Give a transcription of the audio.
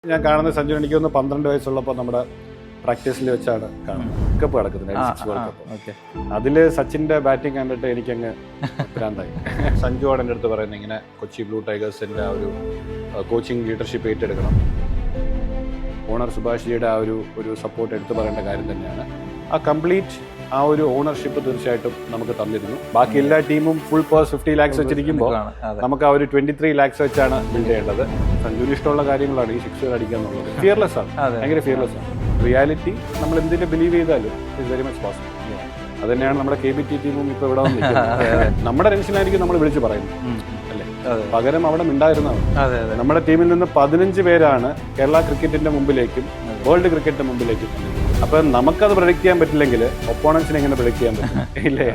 ഞാൻ കാണുന്ന സഞ്ജു എനിക്ക് ഒന്ന് 12 വയസ്സുള്ളപ്പോൾ നമ്മുടെ പ്രാക്ടീസിൽ വെച്ചാണ് കാണുന്നത്. കപ്പ് നടക്കുന്നത് 96 വേൾഡ് കപ്പ്. അതില് സച്ചിന്റെ ബാറ്റിംഗ് കണ്ടിട്ട് എനിക്കങ്ങ് ഭ്രാന്തായി. സഞ്ജുവാണ് എൻ്റെ അടുത്ത് പറയുന്നത് ഇങ്ങനെ കൊച്ചി ബ്ലൂ ടൈഗേഴ്സിന്റെ ആ ഒരു കോച്ചിങ് ലീഡർഷിപ്പ് ഏറ്റെടുക്കണം. ഓണർ സുഭാഷ് ജിയുടെ ആ ഒരു സപ്പോർട്ട് എടുത്തു പറയേണ്ട കാര്യം തന്നെയാണ്. ആ കംപ്ലീറ്റ് ആ ഒരു ഓണർഷിപ്പ് തീർച്ചയായിട്ടും നമുക്ക് തന്നിരുന്നു. ബാക്കി എല്ലാ ടീമും ഫുൾ പേഴ്സ് 50 lakhs വെച്ചിരിക്കുമ്പോൾ നമുക്ക് ആ ഒരു 23 lakhs വെച്ചാണ് ബിൽഡ് ചെയ്യേണ്ടത്. സഞ്ജുവിന് ഇഷ്ടമുള്ള കാര്യങ്ങളാണ് ഈ 6 അടിക്കുക എന്നുള്ളത്. ഫിയർലെസ് ആണ്, ഭയങ്കര ഫിയർലെസ് ആണ്. റിയാലിറ്റി നമ്മൾ എന്തിനെ ബിലീവ് ചെയ്താലും ഇറ്റ് വെരി മച്ച് പോസിബിൾ. അത് തന്നെയാണ് നമ്മുടെ KBT ടീമും ഇപ്പൊ ഇവിടെ വന്നിരിക്കുന്നത്. നമ്മുടെ ടെൻഷനായിരിക്കും നമ്മൾ വിളിച്ചു പറയുന്നത് അല്ലേ, പകരം അവിടെ മിണ്ടായിരുന്നതാണ്. നമ്മുടെ ടീമിൽ നിന്ന് 15 പേരാണ് കേരള ക്രിക്കറ്റിന്റെ മുമ്പിലേക്കും വേൾഡ് ക്രിക്കറ്റിന്റെ മുമ്പിലേക്കും. അപ്പൊ നമുക്കത് പ്രൊഡിക്ട് ചെയ്യാൻ പറ്റില്ലെങ്കിൽ ഒപ്പോണൻസിനെ എങ്ങനെ പ്രൊഡിക്ട് ചെയ്യാൻ പറ്റും ഇല്ലേ?